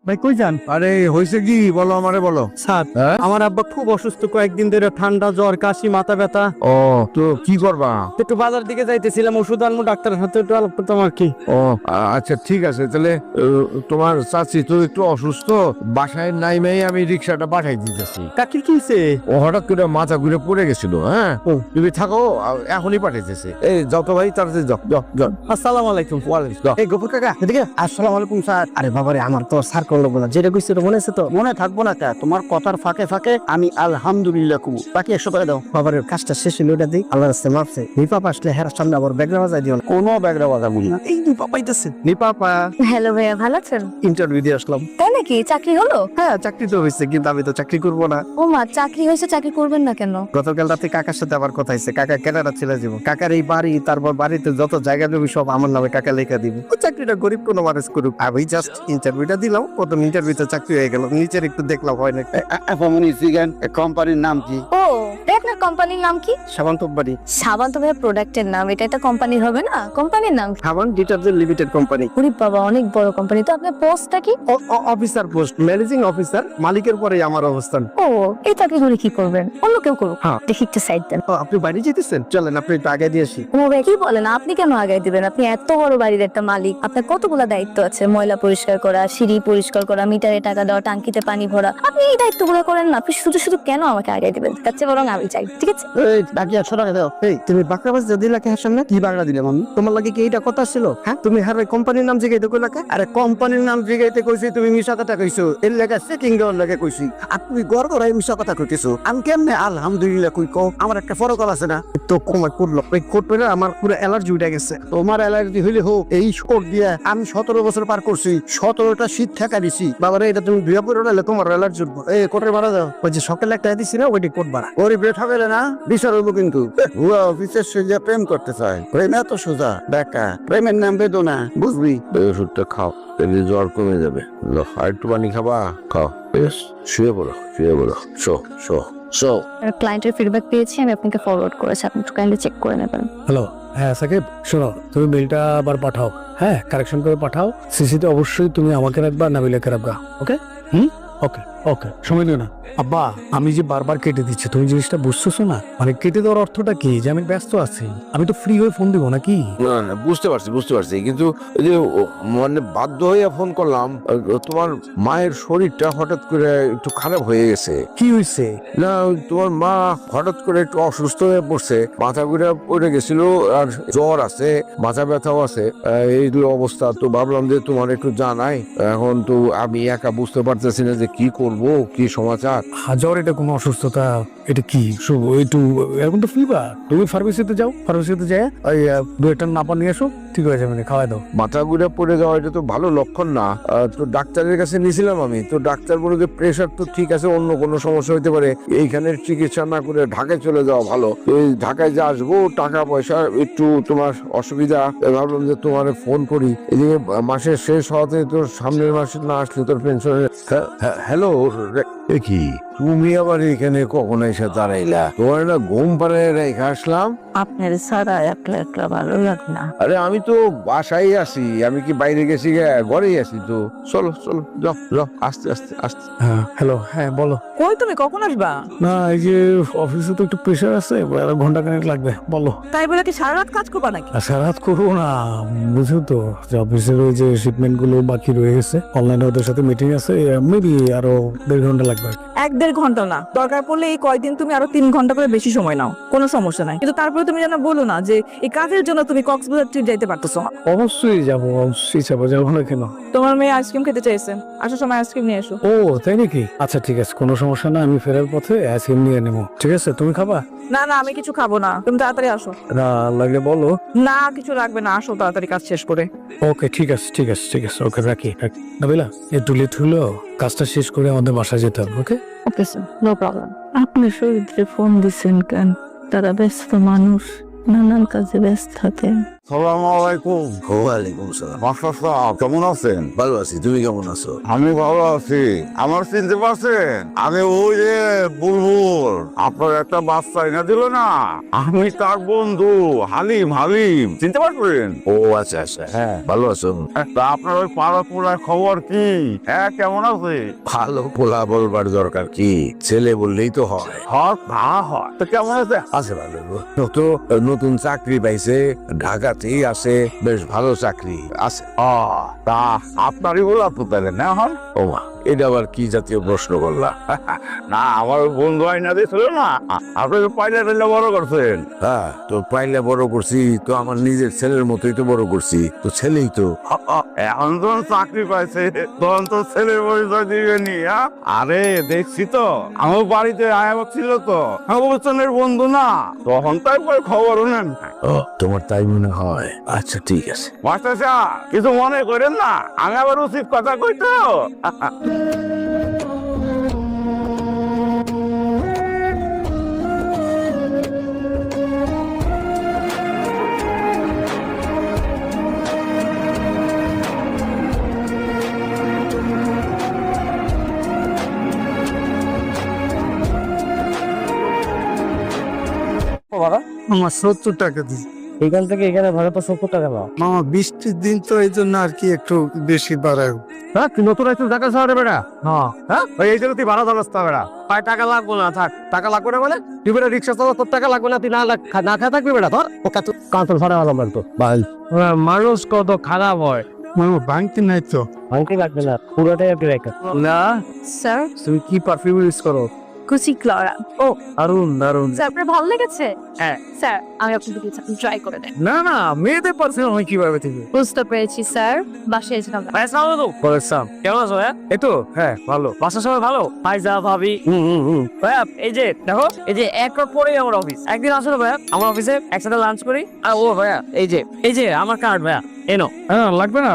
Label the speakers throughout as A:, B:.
A: ভাই কই যান?
B: আরে হয়েছে কি বলো, আমারে বলো।
A: স্যার আমার আব্বা খুব অসুস্থ, কয়েকদিন ধরে ঠান্ডা জ্বর কাশি মাথা ব্যথা।
B: ও তো কি করবা?
A: একটু বাজার দিকে যাইতেছিলাম, ওষুধ আনবো, ডাক্তারের হাতে একটু আলাপ করতাম আর কি।
B: ও আচ্ছা ঠিক আছে, তাহলে তোমার চাচি তো একটু অসুস্থ, বাসায় নাই মেয়ে আমি রিক্সাটা পাঠাই দিতেছি।
A: কাকির কি হইছে?
B: ও হঠাৎ করে মাথা ঘুরে পড়ে গেছিল। হ্যাঁ তুমি থাকো, এখনই পাঠাইতেছে। এই যাও তো ভাই, তাড়াতাড়ি যাও যাও যাও।
A: আসসালামু আলাইকুম।
B: ওয়ালাইকুম যাও।
A: এই গফুর কাকা এদিকে। আসসালামু আলাইকুম স্যার। আরে বাবারে, আমার তো স্যার করলো না, যেটা কইছিল মনে আছে তো? মনে থাকবো না কা? তোমার কথার ফাঁকে ফাঁকে আমি আলহামদুলিল্লাহ কবু। বাকি 100 টাকা দাও। বাবারে কাজটা শেষ হলো, ওটা দিই। আল্লাহর রাস্তায় মাপছে। নিপাপা আসলে হেরার সামনে আবার ব্যাগরা বাজাই দিও না। কোনো ব্যাগরা বাজাবো না। এই নিপাপা আইতাছে। নিপাপা
C: হ্যালো ভাইয়া, ভালো আছেন?
A: ইন্টারভিউ দিয়ে আসলাম।
C: তাই নাকি? চাকরি হলো?
A: হ্যাঁ চাকরি তো হয়েছে, কিন্তু আমি তো চাকরি করবো না।
C: ও মা, চাকরি হয়েছে, চাকরি করবেন না কেন?
A: গতকাল রাতে কাকার সাথে আবার কথা হয়েছে। কাকা কেনাডা ছেড়ে যাবো। কাকার এই বাড়ি, তারপর বাড়িতে যত জায়গা জমি সব আমার নামে কাকা লেখা দিব। ও চাকরিটা গরিব কোনো মানুষ করুক। আমি জাস্ট ইন্টারভিউটা দিলাম, প্রথম ইন্টারভিউতে চাকরি হয়ে গেল। নিচের একটু দেখলাম হয় না।
D: কোম্পানির নাম কি?
C: ও, আপনার কোম্পানির নাম কি?
A: সাবান্ত বাড়ি।
C: সাবান তো ভাইয়া প্রোডাক্টের নাম, এটা একটা কোম্পানির হবে না? কোম্পানির নাম কি?
A: সাবান ডিটারজেন্ট লিমিটেড কোম্পানি।
C: ওরে বাবা, অনেক বড় কোম্পানি। তো আপনার পোস্টটা কি?
A: Officer post, managing officer. মালিকের পরেই আমার অবস্থান।
C: ও, এই চাকরি করে কি করবেন? অন্য কেউ করুক।
A: হ্যাঁ।
C: দেখি একটা সাইড দেন।
A: ও, আপনি বাড়ি যেতেছেন? চলেন আপনি একটু আগে দিয়ে আসি।
C: ও ভাই, কি বলেন? আপনি কেন আগায় দিবেন? আপনি এত বড় বাড়ির একটা মালিক, আপনার কতগুলা দায়িত্ব আছে। ময়লা পরিষ্কার করা, সিঁড়ি পরিষ্কার করা, মিটারে টাকা দেওয়া, টাঙ্কিতে পানি ভরা। আপনি এই দায়িত্বগুলো করেন না। আপনি শুধু শুধু কেন আমাকে আগায় দিবেন? তার চেয়ে বরং আমি চাই, ঠিক আছে?
A: এই বাকি 100 টাকা দাও। এই তুমি বাকরাবাজ যদি লাগে হার সামনে কি বাগড়া দিলাম আমি? তোমার লাগে কি এইটা কথা ছিল? হ্যাঁ, তুমি হার কোম্পানির নাম জিগাইতে কইলা কে? আরে কোম্পানির নাম জিগাইতে কইছি, তুমি মিছা কথা কইছো। এর লাগা চেকিং দেওয়ার লাগে কইছি। আর তুমি গড়গড়াই মিছা কথা কইতেছো। আমি কেমনে আলহামদুলিল্লাহ কই কও? আমার একটা ফরকল আছে না? তো কমাই করলো এই কোট পরে আমার পুরো অ্যালার্জি উঠে গেছে। তোমার অ্যালার্জি হইলে হোক, এই কোট দিয়ে আমি 17 বছর পার করছি, 17টা শীত ঠেকা দিছি। বাবারে এটা তুমি ধুয়া পরে উঠালে তোমার অ্যালার্জি উঠবো। এই কোটের ভাড়া দাও। ওই যে সকালে একটা দিছি না, ওইটি কোট ভাড়া। গরিব রেট হবে না, বিচার হইব কিন্তু। হুয়া অফিসের সঙ্গে প্রেম করতে চায়। প্রেম এত সোজা বেকা, প্রেমের নাম বেদনা, বুঝবি?
B: এই ওষুধটা খাও, তাহলে জ্বর কমে যাবে। আর একটু পানি খাবা, খাও। বেশ, শুয়ে পড়ো শুয়ে পড়ো। Show show show.
C: ক্লায়েন্টের ফিডব্যাক পেয়েছি, আমি আপনাকে ফরওয়ার্ড করেছি। আপনি একটু কাইন্ডলি চেক করে নেবেন।
E: হ্যালো, হ্যাঁ সাকিব, শোনো, তুমি মেলটা আবার পাঠাও। হ্যাঁ, কারেকশন করে পাঠাও। সিসিতে অবশ্যই তুমি আমাকে রাখবা, নাবিলাকে রাখবা। ওকে? ওকে ওকে, সময় নিও না। আব্বা, আমি যে বারবার কেটে দিচ্ছি, তুমি জিনিসটা বুঝতেছো না? মানে কেটে দেওয়ার অর্থটা কি? যে আমি ব্যস্ত আছি, আমি তো ফ্রি হয়ে ফোন দিব নাকি?
B: না না, বুঝতে পারছি, কিন্তু এই যে মানে বাধ্য হয়ে ফোন করলাম। তোমার মায়ের শরীরটা হঠাৎ করে একটু খারাপ হয়ে গেছে।
E: কি হয়েছে?
B: না, তোমার মা হঠাৎ করে একটু অসুস্থ হয়ে পড়ছে, মাথা ঘুরে পড়ে গেছিল, আর জ্বর আছে, মাথা ব্যথাও আছে। এইগুলো অবস্থা, তো ভাবলাম যে তোমার একটু জানাই। এখন তো আমি একা বুঝতে পারতেছি না যে কি করব, কি সমাচার।
E: জ্বর এটা কোনো অসুস্থতা? এটা কি শুভ? একটু এরকম তো ফিভার। তুমি ফার্মেসিতে যাও, ফার্মেসিতে যাই ওই 2-1টা নাপা নিয়ে এসো, ঠিক হয়ে যাবে, খাওয়াই দাও।
B: মাথা ঘুরে পড়ে যাওয়া এটা তো ভালো লক্ষণ না। তো ডাক্তারের কাছে নিয়েছিলাম আমি, তো ডাক্তার বলে যে প্রেশার তো ঠিক আছে, অন্য কোনো সমস্যা হতে পারে, এইখানের চিকিৎসা না করে ঢাকায় চলে যাওয়া ভালো। তো এই ঢাকায় যে আসবো, টাকা পয়সা একটু তোমার অসুবিধা, ভাবলাম যে তোমার ফোন করি। এদিকে মাসের শেষ হওয়াতে তোর সামনের মাসে না আসলে তোর পেনশনের। হ্যালো, কি তুমি আবার এখানে কখন এসে দাঁড়াইলা? তোমার না ঘুম পাড়ায় রেখে আসলাম।
F: আপনার ছাড়া একলা একলা ভালো লাগে না।
B: আরে আমি তো বাসায় আছি, আমি কি বাইরে গেছি? ঘরেই আছি তো। চলো চলো, যাও যাও, আস্তে আস্তে আস্তে।
E: হ্যাঁ হ্যালো, হ্যাঁ বলো।
F: কই তুমি কখন আসবা?
E: না, এই যে অফিসে তো একটু প্রেশার আছে, ঘন্টা খানেক লাগবে। বলো।
F: তাই বলে কি সারা রাত কাজ করবা নাকি?
E: সারা রাত করবো না, বুঝো তো যে অফিসের ওই যে শিপমেন্ট গুলো বাকি রয়ে গেছে, অনলাইনে ওদের সাথে মিটিং আছে, মেবি আরো 1.5 ঘন্টা লাগবে।
F: 1-1.5 ঘন্টা না, দরকার পড়লে এই কয়দিন তুমি আরো 3 ঘন্টা করে বেশি সময় নাও, কোনো সমস্যা নাই। কিন্তু তারপরে তুমি যেন বলো না যে এই কাজের জন্য তুমি কক্সবাজার ট্রিপ যাইতে পারতেছো না।
E: অবশ্যই যাবো, অবশ্যই যাবো না কেন?
F: তোমার মেয়ে আইসক্রিম খেতে চাইছে, আসার সময় আইসক্রিম নিয়ে এসো।
E: ও তাই নাকি? আচ্ছা ঠিক আছে, কোনো সমস্যা না, আমি ফেরার পথে আইসক্রিম নিয়ে নেবো। ঠিক আছে, তুমি খাবা?
F: না না, আমি কিছু খাবো না, তুমি তাড়াতাড়ি আসো।
E: না লাগলে বলো।
F: না কিছু লাগবে না, আসো তাড়াতাড়ি কাজ শেষ করে।
E: ওকে ঠিক আছে ঠিক আছে ঠিক আছে, ওকে রাখি। নাবিলা, একটু লেট হলো, কাজটা শেষ করে আমাদের বাসায় যেতে হবে। ওকে
C: ওকে স্যার, নো প্রবলেম।
F: আপনি শহীদরে ফোন দিচ্ছেন কেন? তারা ব্যস্ত মানুষ, নানান কাজে ব্যস্ত থাকে।
G: সালাম আলাইকুম।
D: ওয়ালাইকুম সালাম।
G: মাস্টার সাহেব কেমন আছেন?
D: ভালো আছি, তুমি কেমন আছো?
G: আমি ভালো আছি। আমার চিনতে পারছেন? আমি ওই যে বুলবুল, আপনার একটা বাচ্চা এনে দিল না, আমি তার বন্ধু হালিম চিনতে পারবেন?
D: ও আচ্ছা আচ্ছা, হ্যাঁ ভালো আছো?
G: তা আপনার ওই পাড়া পোড়ার খবর কি? হ্যাঁ কেমন আছে?
D: ভালো পোলা বলবার দরকার কি, ছেলে বললেই তো হয়।
G: হক ভা হয় তো কেমন আছে?
D: আছে ভালো, তো নতুন চাকরি পাইছে, ঢাকাতেই আছে, বেশ ভালো চাকরি আছে।
G: তা আপনারই বলা তো তাহলে না হন?
D: ও মা, এটা আবার কি জাতীয় প্রশ্ন করলা?
G: না আমার ওই বন্ধু আইনা দিয়েছিল না, আপনি তো পাইলে টাইলে বড় করছেন।
D: হ্যাঁ, তো পাইলে বড় করছি, তো আমার নিজের ছেলের মতোই তো বড় করছি, তো ছেলেই তো।
G: এখন যখন চাকরি পাইছে তখন তো ছেলের পরিচয় দিবেনি। আরে দেখছি তো, আমার বাড়িতে আয়া ছিল তো, অবস্থানের বন্ধু না, তখন তাই খবরও নেন।
D: ও, তোমার তাই মনে হয়? আচ্ছা ঠিক আছে।
G: মাস্টার সাহেব কিছু মনে করেন না, আমি আবার উচিত কথা কই তো।
A: আমার 70 টাকা দিই।
E: এখান থেকে এখানে ভাড়া তো 70 টাকা দাও।
A: মামা বৃষ্টির দিন তো এই জন্য আর কি একটু বেশি বাড়ায়।
E: হ্যাঁ, তুই নতুন আইছিস ঢাকা শহরে বেড়া?
A: হ্যাঁ এই জন্য তুই ভাড়া ধরাস না বেড়া। পায় টাকা লাগবো না, থাক টাকা লাগবে না বলে তুই বেড়া রিক্সা চালা, তোর টাকা লাগবে না, তুই না খায় থাকবি বেড়া। ধর ওকে তুই
E: কাউন্টার ভাড়া হলাম তো ভাই। মানুষ কত খারাপ হয়।
A: মামা ভাঙতি নাই তো?
E: ভাঙতে লাগবে না, পুরোটাই আপনি রেখা না।
C: স্যার
E: তুমি কি পারফিউম ইউজ করো?
C: কুচি ক্লরা।
E: ও দারুন দারুন।
C: স্যার আপনার ভালো লেগেছে?
E: হ্যাঁ।
C: স্যার আমি আপনাকে দিচ্ছি, আপনি ট্রাই করে দেন।
E: না না, মেয়েদের পারফিউম হয় কিভাবে থেকে?
C: বুঝতে পেরেছি স্যার, বাসায় এসেছিলাম।
E: ভাই আসসালামু আলাইকুম। ওয়ালাইকুম। কেমন আছো? হ্যাঁ এই তো, হ্যাঁ ভালো। বাসার সবাই ভালো? ভাইজা ভাবি? ভাইয়া এই যে দেখো, এই যে এক রোড পরেই আমার অফিস। একদিন আসলে ভাইয়া আমার অফিসে একসাথে লাঞ্চ করি। আর ও ভাইয়া এই যে আমার কার্ড ভাইয়া এনো।
A: হ্যাঁ লাগবে না।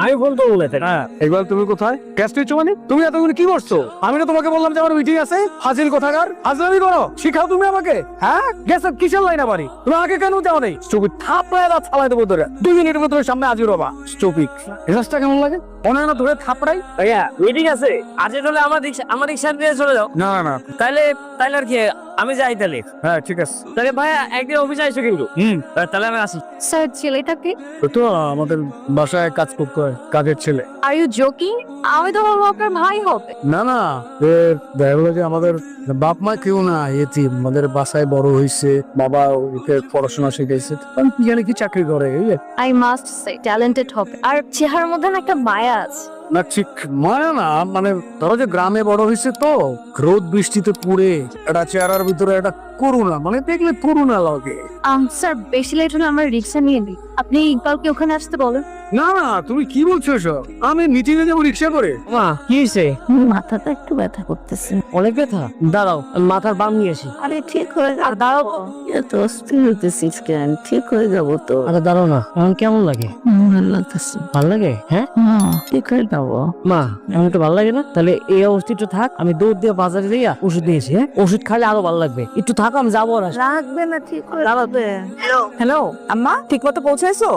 E: আমি ফোন তো বলেছে। হ্যাঁ,
A: এবার তুমি কোথায় ক্যাশ নিচ্ছো? মানে তুমি এতক্ষণ কি করছো? আমি না তোমাকে বললাম যে আমার মিটিং আছে। হাজির কোথাকার হাজিরি করো, শিখাও তুমি আমাকে। হ্যাঁ গেছে কিসের লাইন আবারই? তুমি আগে কেন যাও নেই? স্টুপিড, থাপড়ায় রাত চালাই দেবো ধরে। 2 মিনিটের মধ্যে সামনে হাজির হবা। স্টুপিড, এজাজটা কেমন লাগে? মনে হয় না ধরে থাপড়াই।
E: ভাইয়া মিটিং আছে, আজ হলে আমার রিক্সা দিয়ে চলে যাও।
A: না না,
E: তাইলে আর কি, আমি যাই তাহলে।
A: হ্যাঁ ঠিক আছে।
E: তাহলে ভাইয়া একদিন অফিসে আইসো কিন্তু। তাহলে আমি আসি।
C: স্যার ছেলেটাকে
A: তো আমাদের বাসায় কাজ করতে হয়, কাজের ছেলে।
C: Are you joking? আমি তো ভাববো আপনার ভাই হবে।
A: না না, দেখা গেলো যে আমাদের বাপ মা কেউ না, এতিম। আমাদের বাসায় বড় হয়েছে, বাবা ওকে পড়াশোনা শিখাইছে, কি জানি কি চাকরি করে।
C: আই মাস্ট সে ট্যালেন্টেড হবে, আর চেহারার মধ্যে না একটা মায়া আছে।
A: না ঠিক মায়া না, মানে ধরো যে গ্রামে বড় হয়েছে তো, রোদ বৃষ্টিতে পুড়ে একটা চেহারার ভিতরে একটা করুণা, মানে দেখলে করুণা লাগে।
C: স্যার বেশি লেট হলে আমার রিক্সা নিয়ে দিই, আপনি ইকবালকে ওখানে আসতে বলেন।
A: না না, তুমি কি বলছো এসব? আমি মিটিং এ যাবো রিক্সা করে?
E: মা কি হয়েছে?
C: মাথাটা একটু ব্যথা করতেছে।
E: অনেক ব্যথা? দাঁড়াও আমি মাথার বাম নিয়ে আসি।
C: আরে ঠিক হয়ে
E: আর দাঁড়াও।
C: এত অস্থির হতেছিস কেন? ঠিক হয়ে যাবো তো।
E: আরে দাঁড়াও না, এখন কেমন লাগে?
C: ভালো লাগতেছে।
E: ভালো লাগে? হ্যাঁ
C: ঠিক হয়ে যাবো।
E: মা এখন একটু ভালো লাগে না? তাহলে এই অবস্থিত থাক, আমি দৌড় দিয়ে বাজারে যাইয়া ওষুধ নিয়েছি। হ্যাঁ ওষুধ খাইলে আরো ভালো লাগবে। একটু থাকো, আমি যাবো। আর
C: লাগবে না, ঠিক হয়ে যাবে।
F: হ্যালো আম্মা, ঠিক মতো পৌঁছাইছো?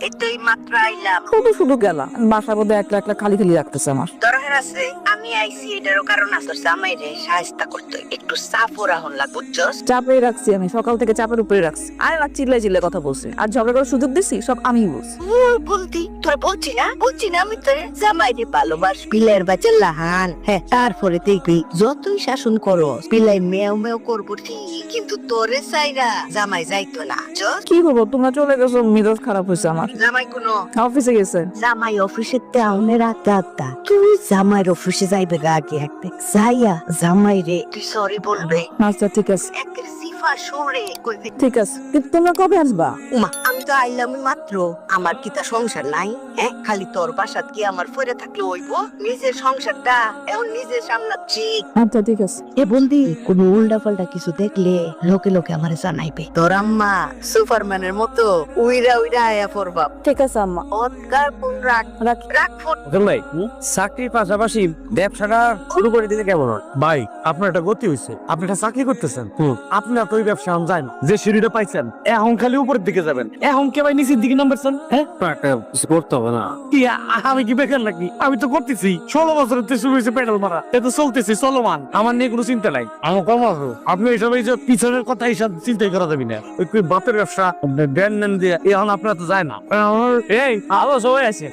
H: এটাই মাত্র আইলাম।
F: শুধু গেলাম, বাসার মধ্যে একলা খালি রাখতেছে আমার।
H: দরকার আছে আমি আইছি, এটারও কারণ আছে। জামাই রে সাহায্য করতে একটু সাফ রাহন লাগ, বুঝছস?
F: চাপে রাখছি, আমি সকাল থেকে চাপের উপরে রাখছি। আর না চিল্লাই কথা বলছে, আর ঝগড়া করার সুযোগ দিছি সব আমি বলছি।
H: বলতি তোর বলছি না আমি তোর জামাই রে ভালোবাস। পিলাইয়ের বাচ্চা লাহান, হ্যাঁ তারপরে দেখবি যতই শাসন করো পিলাই মেও মেও করবো ঠিক, কিন্তু তোরে চাইরা জামাই যাইতো না।
F: কি করবো, তোমরা চলে গেছো, মেজাজ খারাপ হয়েছে আমার।
H: জামাই কোনো
F: অফিসে গেছে।
H: জামাই অফিসে তেমনের আড্ডা, তুই জামাইয়ের অফিসে যাইবে আগে একটা যাইয়া জামাই রে তুই সরি বলবে।
F: আচ্ছা ঠিক আছে,
H: একের সিফা সুরে কইবে।
F: ঠিক আছে, কিন্তু তোমরা কবে আসবা?
H: উমা আমি তো আইলাম মাত্র, আমার কি তা সংসার নাই? হ্যাঁ খালি তোর বাসাত কি আমার ফিরে থাকলে হইব? নিজের সংসারটা এখন নিজে সামলাচ্ছি।
F: আচ্ছা ঠিক আছে।
H: এ বলদি কোন উল্টা পাল্টা কিছু দেখলে লোকে লোকে আমারে জানাইবে। তোর আম্মা সুপারম্যানের মতো উইরা আয়া পড়বা।
F: ঠিক আছে আম্মা।
H: অতকার কোন রাখ ফোন।
E: ভাই চাকরির পাশাপাশি ব্যবসাটা শুরু করে দিতে কেমন হয়?
A: ভাই আপনার একটা গতি হয়েছে, আপনি একটা চাকরি করতেছেন, আপনার
E: তো ওই ব্যবসা আমি যায় না। যে সিঁড়িটা পাইছেন এখন খালি উপরের দিকে যাবেন, এখন কে ভাই নিচের দিকে নামবেন? হ্যাঁ একটা কিছু করতে হবে না কি? আমি কি বেকার নাকি? আমি তো করতেছি 16 বছরের থেকে শুরু হয়েছে পেডাল মারা, এ তো চলতেছি চলমান, আমার নিয়ে কোনো চিন্তা নাই। আমার কম আছে, আপনি এইসব এই যে পিছনের কথা এইসব চিন্তাই করা যাবি না। ওই কি বাপের ব্যবসা দেন নেন দিয়ে এখন আপনার তো যায় না। এই আলো সবাই আছে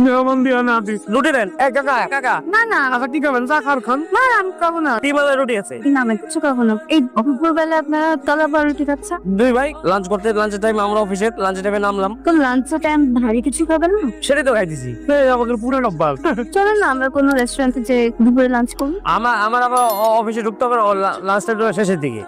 E: মেহমান দিয়ে না দিস রুটি দেন। এই কাকা কাকা
C: না না
E: আচ্ছা কি করবেন? চা খাওয়ার খান?
C: না আমি খাবো না।
E: টিমালে রুটি আছে।
C: না আমি কিছু খাবো না। এই দুপুর বেলা আপনারা তলা রুটি খাচ্ছেন?
E: দুই ভাই লাঞ্চ করতে, লাঞ্চের টাইম আমরা অফিসে লাঞ্চের টাইমে নামলাম,
C: তো লাঞ্চ টাইম ভারী কিছু খাবেন না?
E: সেটাই তো খাইতেছি। আমাদের পুরো অভ্যাস।
C: চলেন না আমরা কোনো রেস্টুরেন্টে যে দুপুরে লাঞ্চ করি।
E: আমার আবার অফিসে ঢুকতে হবে লাঞ্চ টাইম শেষের দিকে।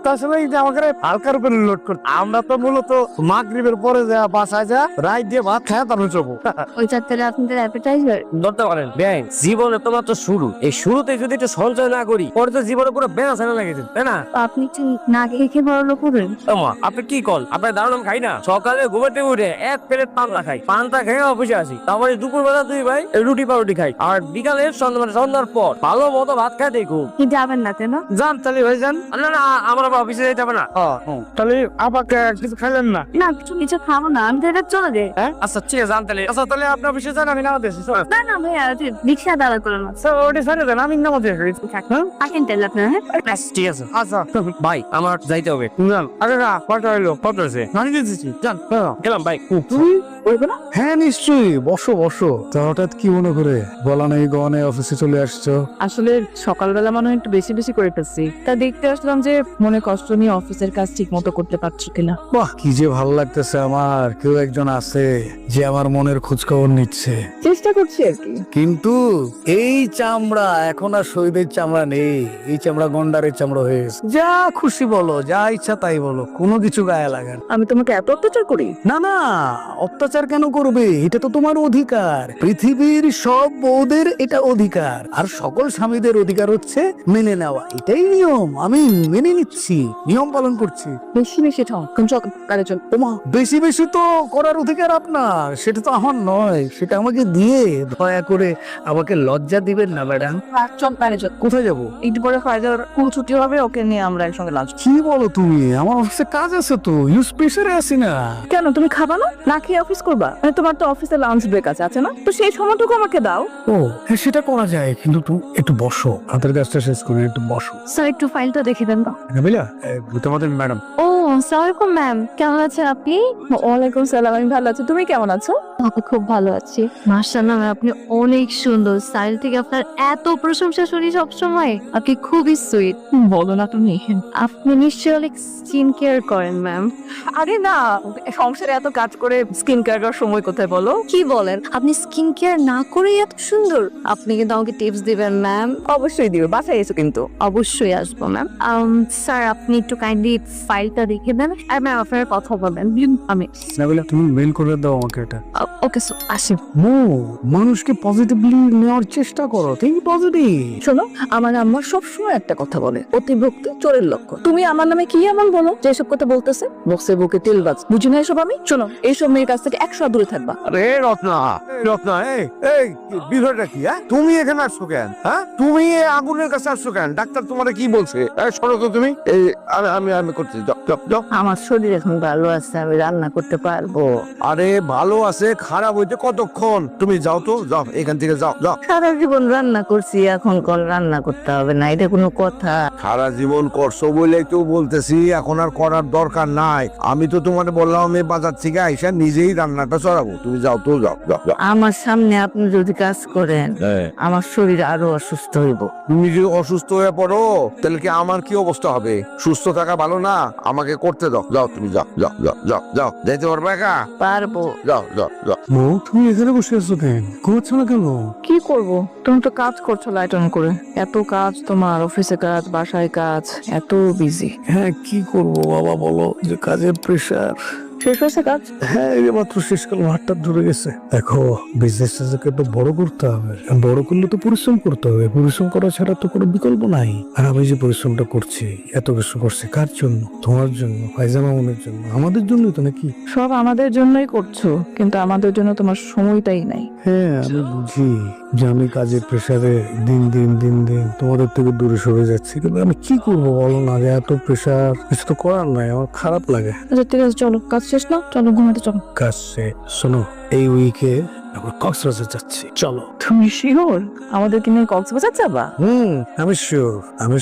E: তাছাড়া এই যে আমাকে হালকার উপরে লোড করতে, আমরা তো মূলত মাগরিবের পরে যা বাসায় যা রাইট দিয়ে ভাত খায় তারপর চবো।
C: ওই চারটারে আপনাদের অ্যাপেটাইজার
E: ধরতে পারেন ব্যাংক জীবনে তোমার তো শুরু, এই শুরুতে যদি একটু সঞ্চয় না করি পরে তো জীবনে পুরো বেড়া ছাড়া লেগেছে, তাই না?
C: আপনি কি না খেয়ে খেয়ে বড় লোক হবেন?
E: ওমা, আপনি কি কল? আপনার দারুণ খাই না, সকালে ঘুমাতে উঠে এক প্লেট পান্তা খাই, পান্তা খেয়ে অফিসে আসি, তারপরে দুপুর বেলা দুই ভাই রুটি পাউরুটি খাই, আর বিকালে সন্ধ্যার পর ভালো মতো ভাত খাই দেখো।
C: কি যাবেন না কেন?
E: যান তাহলে ভাই যান। না না আমার আবার অফিসে যেতে হবে না। তাহলে আপাকে কিছু খাইলেন না?
C: না কিছু খাবো না, আমি তো এটা চলে যাই।
E: হ্যাঁ আচ্ছা ঠিক আছে যান তাহলে। আচ্ছা তাহলে আপনি অফিসে যান, আমি নামাতে আসি।
C: না না ভাইয়া রিক্সা দাঁড়া করে না
E: ওটা সারে দেন, আমি নামাতে আসি।
C: থাকেন তাহলে আপনার। হ্যাঁ
E: ঠিক আছে। আচ্ছা ভাই আমার যাইতে হবে। যান। আরে না কটা হইলো? কত হয়েছে? আমি দিতেছি। যান গেলাম ভাই।
A: তুমি বলবে না? হ্যাঁ নিশ্চয়ই, বসো বসো। তা হঠাৎ কি মনে করে বলা নেই গনে অফিসে চলে আসছো?
F: আসলে সকালবেলা মনে হয় একটু বেশি বেশি করে ফেলছি, তা দেখতে আসলাম যে মনে কষ্ট নিয়ে অফিসের কাজ ঠিক মতো করতে পারছো কিনা।
A: বাহ, কি যে ভালো লাগতেছে আমার, কেউ একজন আছে যে আমার মনের খোঁজ খবর নিচ্ছে।
F: চেষ্টা করছি আর কি।
A: কিন্তু এই চামড়া এখন আর শহীদের চামড়া নেই, এই চামড়া গন্ডারের চামড়া হয়ে গেছে। যা খুশি বলো, যা ইচ্ছা তাই বলো, কোনো কিছু গায়ে লাগে না।
F: আমি তোমাকে এত অত্যাচার করি?
A: না না, অত্যাচার কেন করবে? এটা তো তোমার অধিকার, পৃথিবীর সব বউদের এটা অধিকার, আর সকল স্বামীদের অধিকার হচ্ছে মেনে নেওয়া। এটাই নিয়ম, আমি মেনে নিচ্ছি, নিয়ম পালন করছি।
F: বেশি বেশি ঠাও চল কারে চল।
A: ওমা, বেশি বেশি তো করার অধিকার আপনার, সেটা তো আমার নয়, সেটা আমাকে দিয়ে দয়া করে আমাকে লজ্জা দিবেন না ম্যাডাম।
F: চল কারে চল।
A: কোথায় যাবো?
F: একটু পরে ফায়দার কোন ছুটি হবে, ওকে নিয়ে আমরা একসঙ্গে লাঞ্চ।
A: কি বলো তুমি? আমার অফিসে কাজ আছে তো, ইউজ প্রেসারে আছি না।
F: কেন তুমি খাবা না? না খেয়ে অফিস করবা? মানে তোমার তো অফিসে লাঞ্চ ব্রেক আছে না? তো সেই সময়টুকু আমাকে দাও।
A: ও হ্যাঁ, সেটা করা যায়, কিন্তু তুমি একটু বসো, হাতের কাজটা শেষ করে একটু বসো।
C: স্যার একটু ফাইলটা দেখে দেন না।
A: বুঝলা, তোমাদের ম্যাডাম।
C: ও আসসালামু আলাইকুম ম্যাম, কেমন আছেন আপনি?
F: ওয়ালাইকুম সালাম, আমি ভালো আছি, তুমি কেমন আছো?
C: আমি খুব ভালো আছি। মাশাআল্লাহ ম্যাম, আপনি অনেক সুন্দর। স্টাইল থেকে আপনার এত প্রশংসা শুনি সব সময়। আপনি খুবই সুইট।
F: বলো না তুমি।
C: আপনি নিশ্চয়ই অনেক স্কিন কেয়ার করেন ম্যাম।
F: আরে না, সংসারে এত কাজ করে স্কিন কেয়ার করার সময় কোথায় বলো?
C: কি বলেন? আপনি স্কিন কেয়ার না করেই এত সুন্দর? আপনি কিন্তু আমাকে টিপস দিবেন ম্যাম।
F: অবশ্যই দিবে, বাসায় এসো কিন্তু।
C: অবশ্যই আসবো ম্যাম। স্যার আপনি একটু কাইন্ডলি ফাইলটা দেখে দেন, আর ম্যাম আপনার কথা বলবেন। আমি
A: নাবিলা, তুমি মেল করে দাও আমাকে এটা।
C: ওকে স্যার, আসি।
A: মানুষকে পজিটিভলি নেওয়ার চেষ্টা করো, ঠিক পজিটিভ।
F: শোনো, আমার আম্মা সবসময় একটা কথা বলে, অতিভক্তি চোরের লক্ষণ। তুমি আমার নামে কি এমন বলো যে এসব কথা বলতেছে? বক্সে বুকে তেলবাজ, বুঝি না এসব আমি? শোনো, এইসব মেয়ের কাছ থেকে 100 দূরে থাকবা।
B: আরে রত্না, রত্না, এই এই বিষয়টা কি? হ্যাঁ তুমি এখানে আসছো কেন? হ্যাঁ তুমি এই আগুনের কাছে আসছো কেন? ডাক্তার তোমারে কি বলছে? শোনো তো তুমি। এই আমি করছি, যাও যাও যাও।
H: আমার শরীর এখন ভালো আছে, আমি রান্না করতে পারবো।
B: আরে ভালো আছে, খারাপ হইতে কতক্ষণ? তুমি যাও তো, যাও এখান থেকে, যাও যাও।
H: সারা জীবন রান্না করছি, এখন কোন রান্না করতে হবে না, এটা কোনো কথা?
B: সারা জীবন করছো বলেই তো বলতেছি, এখন আর করার দরকার নাই। আমি তো তোমার বললাম আমি বাজার থেকে আইসা নিজেই রান্নাটা চড়াবো। তুমি যাও তো, যাও যাও যাও।
H: আমার সামনে আপনি যদি কাজ করেন, আমার শরীর আরো অসুস্থ হইব।
B: তুমি যদি অসুস্থ হয়ে পড়ো তাহলে কি আমার কি অবস্থা হবে? সুস্থ থাকা ভালো না? আমাকে করতে দাও, যাও তুমি, যাও যাও যাও যাও যাও। যাইতে পারবে একা?
H: পারবো।
B: যাও যাও যাও।
A: তুমি এখানে বসে আছো কেন? ঘুমাচ্ছ না কেন?
F: কি করব? তুমি তো কাজ করছো লাইট অন করে। এত কাজ তোমার, অফিসে কাজ, বাসায় কাজ, এত বিজি।
A: হ্যাঁ কি করবো বাবা, বলো যে কাজের প্রেশার,
F: শেষ হয়েছে কাজ?
E: হ্যাঁ, এই মাত্র শেষ করলাম, হাতটা ধরে গেছে। দেখো, বিজনেসটাকে তো বড় করতে হবে, বড় করলে তো পরিশ্রম করতে হবে, পরিশ্রম করা ছাড়া তো কোনো বিকল্প নাই। আর আমি যে পরিশ্রমটা করছি, এত কিছু করছি কার জন্য? তোমার জন্য, ফাইজান মামুনের জন্য, আমাদের জন্যই তো নাকি?
F: সব আমাদের জন্যই করছো, কিন্তু আমাদের জন্য তোমার সময়টাই নাই।
E: হ্যাঁ, আমি বুঝি যে আমি কাজের প্রেসারে দিন দিন তোমাদের থেকে দূরে সরে যাচ্ছি, কিন্তু আমি কি করবো বলো না, যে এত প্রেসার, কিছু তো করার নাই, আমার খারাপ লাগে।
F: আচ্ছা ঠিক আছে, চলো কাজ শেষ না, চলো ঘুমাতে চলো।
E: কাজ শেষ। শোনো, এই উইকে আমরা কক্সবাজার যাচ্ছি, চলো।
F: তুমি শিওর আমাদেরকে নিয়ে কক্সবাজার যাবা?
E: আমি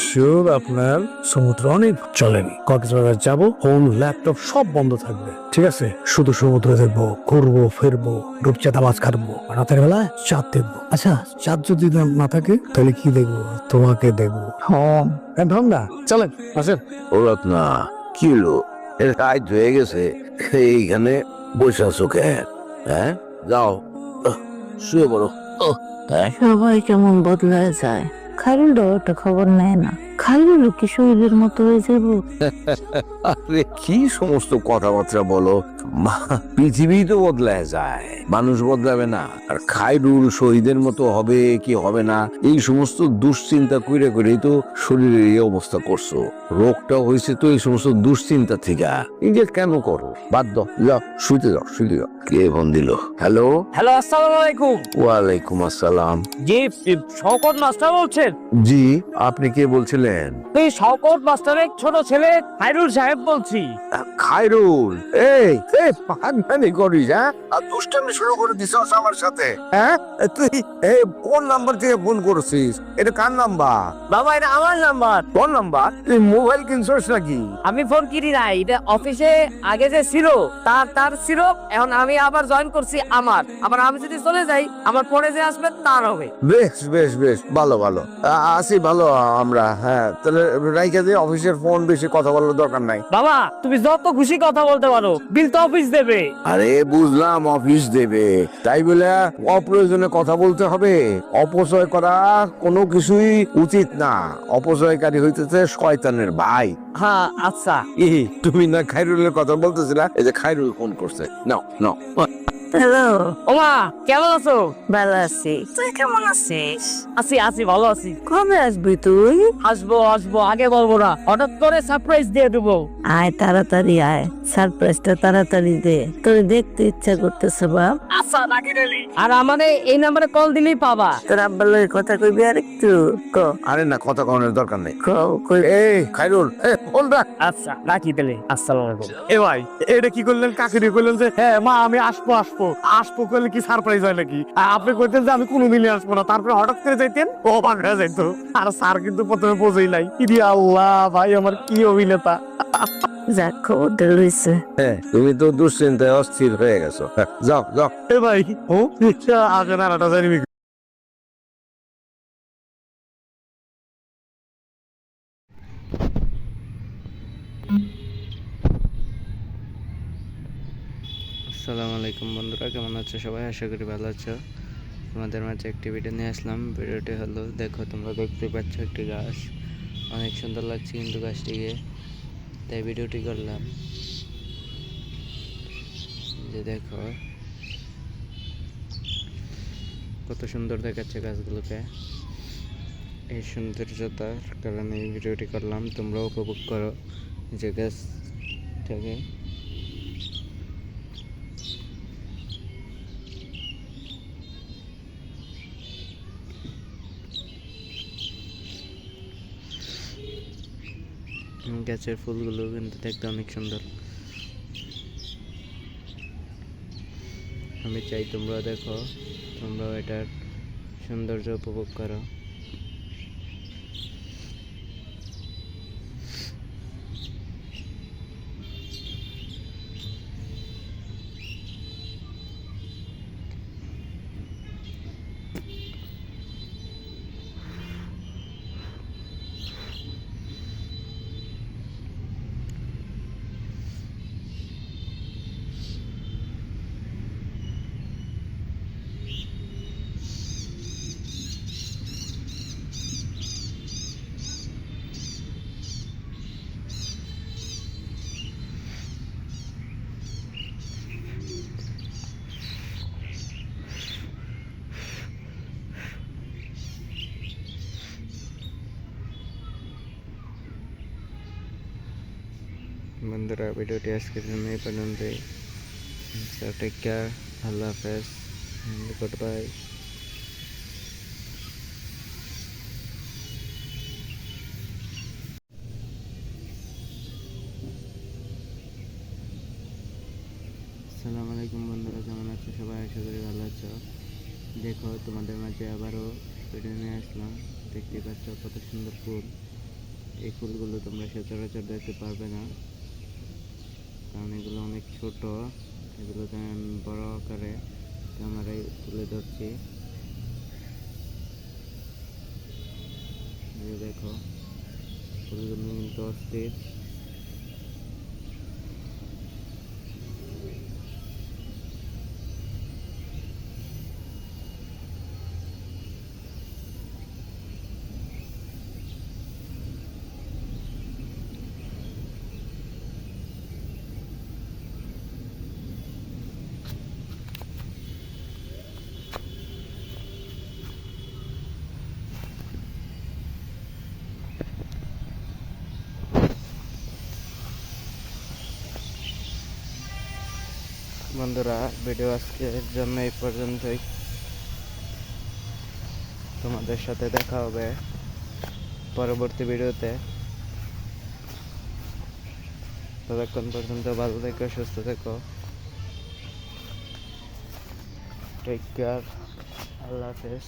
E: শিওর আপনার সমুদ্র অনেক চলেন, কক্সবাজার যাবো, ফোন ল্যাপটপ সব বন্ধ থাকবে, ঠিক আছে? শুধু সমুদ্র দেখবো, ঘুরবো ফিরবো, রূপচাঁদা মাছ খাটবো, রাতের বেলা চাঁদ দেখবো। আচ্ছা, চাঁদ যদি না থাকে তাহলে কি দেখবো? তোমাকে দেখবো।
F: হ্যাঁ
E: ঢঙ্গা, চলেন, আসেন।
D: ওরা না কি হলো, এর কাজ হয়ে গেছে, এইখানে বসে আছো কেন? হ্যাঁ, যাও শুয়ে পড়ো।
C: সবাই কেমন বদলায় যায়, খাইরুলও একটা খবর নেয় না। খাইরুল কি শরীরের মতো হয়ে যাবো?
D: আরে কি সমস্ত কথাবার্তা বলো, পৃথিবী তো বদলায় যায়, মানুষ বদলাবে না? আর খাইরুল শহীদের মতো হবে কি হবে না, এই সমস্ত দুশ্চিন্তা করেই তো শরীরের এই অবস্থা করছো। রোগটা হয়েছে তো এই সমস্ত দুশ্চিন্তা থেকে। নিজে কেন করো? বাদ দাও, যাও শুইতে যাও। কে ফোন দিল? হ্যালো
I: হ্যালো, আসসালামু আলাইকুম।
D: ওয়ালাইকুম আসসালাম।
I: জি, শওকত মাস্টার বলছেন?
D: জি, আপনি কে বলছিলেন?
I: তুই শওকত মাস্টারের ছোট ছেলে খাইরুল সাহেব বলছি।
B: খায়রুল, এই পাগলামি করিস? হ্যাঁ, আর দুষ্টামি শুরু করে দিছস আমার সাথে? হ্যাঁ, তুই এই কোন নাম্বার থেকে ফোন করছিস? এটা কার নাম্বার?
I: বাবা, এটা আমার নাম্বার।
B: কোন নাম্বার? তুই মোবাইল কিনছস নাকি?
I: আমি ফোন কিনি নাই, এটা অফিসে আগে যে ছিল তার ছিল, এখন আমি আবার জয়েন করছি আমার। আবার আমি যদি চলে যাই, আমার পরে যে আসবে তার হবে।
B: বেশ ভালো আসি ভালো আমরা। হ্যাঁ, তাহলে রাইখা দিয়ে অফিসের ফোন, বেশি কথা বলার দরকার নাই।
I: বাবা, তুমি যত খুশি কথা বলতে পারো, বিল তো অফিস দেবে।
B: আরে বুঝলাম, অফিস দেবে, তাই বলে অপ্রয়োজনে কথা বলতে হবে? অপচয় করা কোনো কিছুই উচিত না। অপচয়কারী হইতেছে শয়তানের ভাই।
I: হ্যাঁ আচ্ছা।
B: তুমি না খাইরুলের কথা বলতেছিলা? এই যে খাইরুল ফোন করছে, নাও।
C: হ্যালো,
I: ওমা, কেমন আছো?
C: ভালো আছি, তুই কেমন আছিস?
I: আছি, ভালো আছি।
C: কবে আসবি তুই?
I: আসবো, আগে বলবো না, হঠাৎ করে সারপ্রাইজ দিয়ে দেবো।
C: আয় তাড়াতাড়ি আয়, সারপ্রাইজটা তাড়াতাড়ি দে, তোর দেখতে ইচ্ছা করতেছে বাপ।
I: আচ্ছা, রাখি দিলি। আর আমাদের এই নাম্বারে কল দিলেই পাবা।
C: তোর আব্বার লগে কথা কইবি আর একটু ক।
B: আরে না, কথা কনের দরকার নেই।
C: কই
B: এই খাইরুল, ফোন রাখ।
I: আচ্ছা, রাখি দিলে। আসসালামু আলাইকুম।
E: এ ভাই, এটা কি করলেন? কাকে দিয়ে করলেন যে হ্যাঁ মা আমি আসবো করলে কি সারপ্রাইজ হয় নাকি? আপনি কইতেন যে আমি কোনোদিনই আসবো না, তারপরে হঠাৎ করে যাইতেন, ও পাগড়া যাইতো। আর স্যার কিন্তু প্রথমে বোঝেই নাই। ইদি আল্লাহ, ভাই আমার কি অভিনেতা।
C: যাক, খবরটা লইছে।
B: হ্যাঁ, তুমি তো দুশ্চিন্তায় অস্থির হয়ে গেছো। যাও।
E: এ ভাই, ও আগে নাড়াটা জানি।
J: আসসালামু আলাইকুম বন্ধুরা, কেমন আছো সবাই? আশা করি ভালো আছো। তোমাদের মাঝে একটি ভিডিও নিয়ে আসলাম। ভিডিওটি হলো, দেখো তোমরা দেখতে পাচ্ছ একটি গাছ, অনেক সুন্দর লাগছে কিন্তু গাছটিকে, তাই ভিডিওটি করলাম। যে দেখো কত সুন্দর দেখাচ্ছে গাছগুলোকে, এই সৌন্দর্যতার কারণে এই ভিডিওটি করলাম। তোমরাও উপভোগ করো যে গাছটাকে। গাছের ফুলগুলো কিন্তু দেখতে অনেক সুন্দর। আমি চাই তোমরা দেখো, তোমরাও এটার সৌন্দর্য উপভোগ করো। বন্ধুরা ভিডিওটি আজকের জন্য এই পর্যন্তই। টেক কেয়ার, আল্লাহ হাফেজ, গুড বাই। আসসালামু আলাইকুম বন্ধুরা, কেমন আছো সবাই? আশা করি ভালো আছো। দেখো তোমাদের মাঝে আবারও ভিডিও নিয়ে আসলাম। দেখতে পাচ্ছ কত সুন্দর ফুল। এই ফুলগুলো তোমরা সচরাচর দেখতে পারবে না, কারণ এগুলো অনেক ছোট। এগুলো আমি বড় আকারে ক্যামেরায় তুলে ধরছি। এই দেখো ফুলগুলো কিন্তু অস্থির। বন্ধুরা ভিডিও আজকের জন্য এই পর্যন্তই। তোমাদের সাথে দেখা হবে পরবর্তী ভিডিওতে। ততক্ষণ পর্যন্ত ভালো থেকো, সুস্থ থেকো, টেক কেয়ার, আল্লাহ হাফেজ।